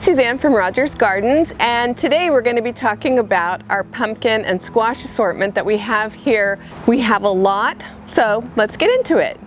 Suzanne from Rogers Gardens, and today we're going to be talking about our pumpkin and squash assortment that we have here. We have a lot, so let's get into it.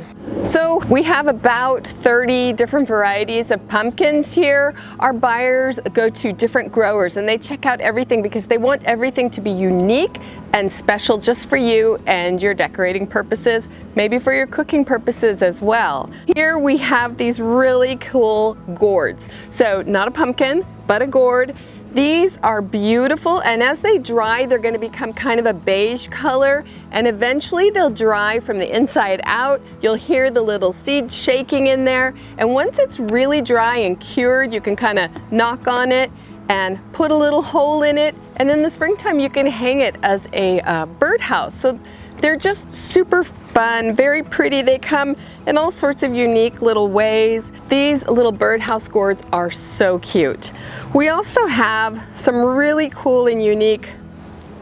So we have about 30 different varieties of pumpkins here. Our buyers go to different growers and they check out everything because they want everything to be unique and special just for you and your decorating purposes, maybe for your cooking purposes as well. Here we have these really cool gourds. So not a pumpkin, but a gourd. These are beautiful, and as they dry, they're going to become kind of a beige color, and eventually they'll dry from the inside out. You'll hear the little seeds shaking in there, and once it's really dry and cured, you can kind of knock on it and put a little hole in it, and in the springtime you can hang it as a birdhouse. So they're just super fun, very pretty. They come in all sorts of unique little ways. These little birdhouse gourds are so cute. We also have some really cool and unique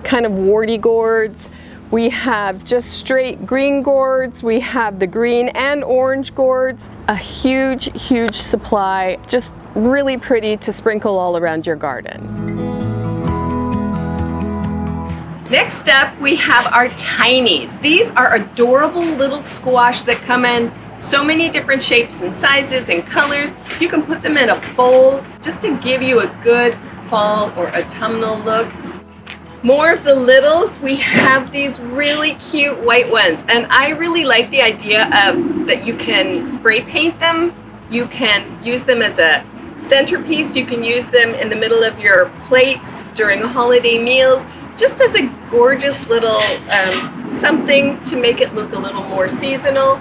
kind of warty gourds. We have just straight green gourds. We have the green and orange gourds. A huge supply. Just really pretty to sprinkle all around your garden. Next up, we have our Tinies. These are adorable little squash that come in so many different shapes and sizes and colors. You can put them in a bowl just to give you a good fall or autumnal look. More of the littles, we have these really cute white ones, and I really like the idea of that you can spray paint them. You can use them as a centerpiece. You can use them in the middle of your plates during holiday meals, just as a gorgeous little something to make it look a little more seasonal.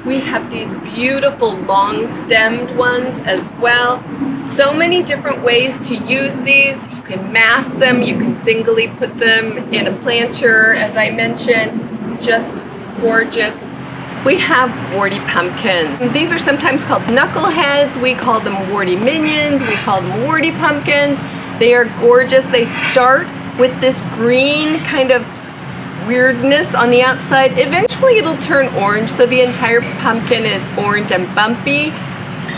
We have these beautiful long-stemmed ones as well. So many different ways to use these. You can mass them, you can singly put them in a planter, as I mentioned. Just gorgeous. We have warty pumpkins. And these are sometimes called knuckleheads. We call them warty minions. We call them warty pumpkins. They are gorgeous. They start with this green kind of weirdness on the outside. Eventually it'll turn orange, so the entire pumpkin is orange and bumpy.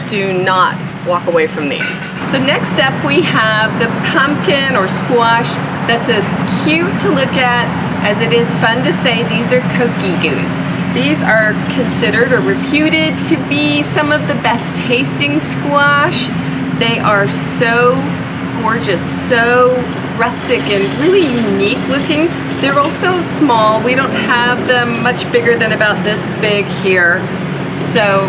Do not walk away from these. So next up we have the pumpkin or squash that's as cute to look at as it is fun to say. These are cookie goose. These are considered or reputed to be some of the best tasting squash. They are so gorgeous, so rustic and really unique looking. They're also small. We don't have them much bigger than about this big here. So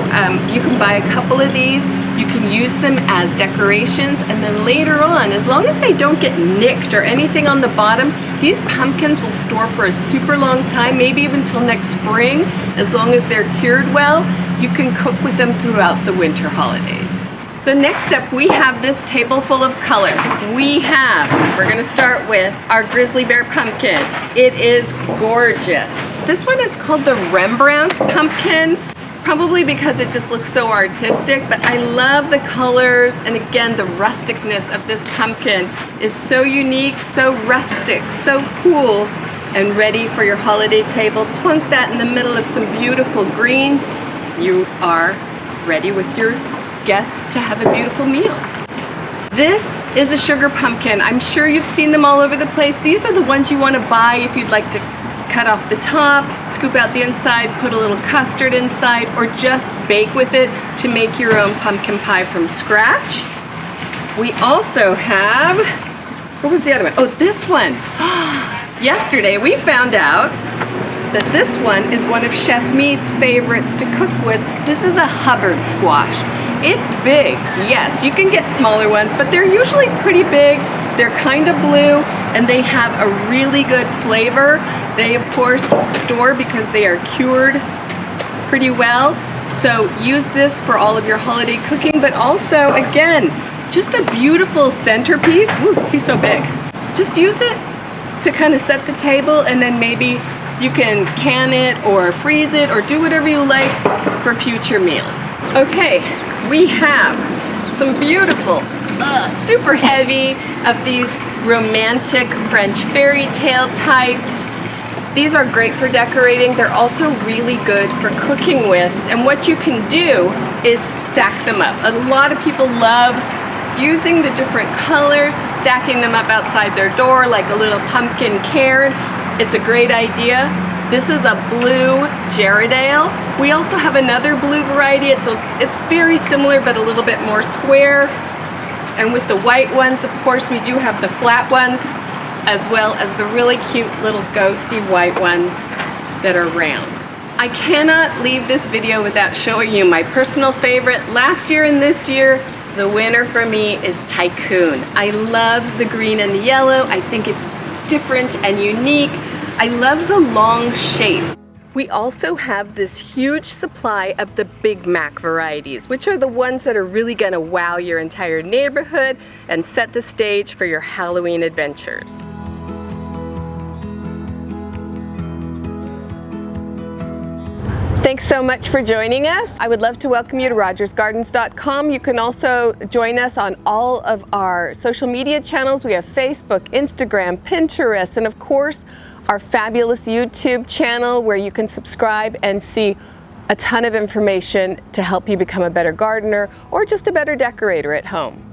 you can buy a couple of these. You can use them as decorations, and then later on, as long as they don't get nicked or anything on the bottom, these pumpkins will store for a super long time, maybe even till next spring. As long as they're cured well, you can cook with them throughout the winter holidays. So next up we have this table full of color. We're going to start with our grizzly bear pumpkin. It is gorgeous. This one is called the Rembrandt pumpkin, probably because it just looks so artistic, but I love the colors, and again the rusticness of this pumpkin is so unique, so rustic, so cool, and ready for your holiday table. Plunk that in the middle of some beautiful greens. You are ready with your guests to have a beautiful meal. This is a sugar pumpkin. I'm sure you've seen them all over the place. These are the ones you want to buy if you'd like to cut off the top, scoop out the inside, put a little custard inside, or just bake with it to make your own pumpkin pie from scratch. We also have, what was the other one? Oh, this one. Yesterday we found out that this one is one of Chef Mead's favorites to cook with. This is a Hubbard squash. It's big, yes, you can get smaller ones, but they're usually pretty big. They're kind of blue, and they have a really good flavor. They, of course, store because they are cured pretty well. So use this for all of your holiday cooking, but also, again, just a beautiful centerpiece. Ooh, he's so big. Just use it to kind of set the table, and then maybe you can can it or freeze it or do whatever you like for future meals. Okay, we have some beautiful, super heavy of these romantic French fairy tale types. These are great for decorating. They're also really good for cooking with. And what you can do is stack them up. A lot of people love using the different colors, stacking them up outside their door like a little pumpkin cairn. It's a great idea. This is a blue Gerardale. We also have another blue variety. It's very similar but a little bit more square. And with the white ones, of course, we do have the flat ones, as well as the really cute little ghosty white ones that are round. I cannot leave this video without showing you my personal favorite. Last year and this year, the winner for me is Tycoon. I love the green and the yellow. I think it's different and unique. I love the long shape. We also have this huge supply of the Big Mac varieties, which are the ones that are really gonna wow your entire neighborhood and set the stage for your Halloween adventures. Thanks so much for joining us. I would love to welcome you to rogersgardens.com. You can also join us on all of our social media channels. We have Facebook, Instagram, Pinterest, and of course, our fabulous YouTube channel where you can subscribe and see a ton of information to help you become a better gardener or just a better decorator at home.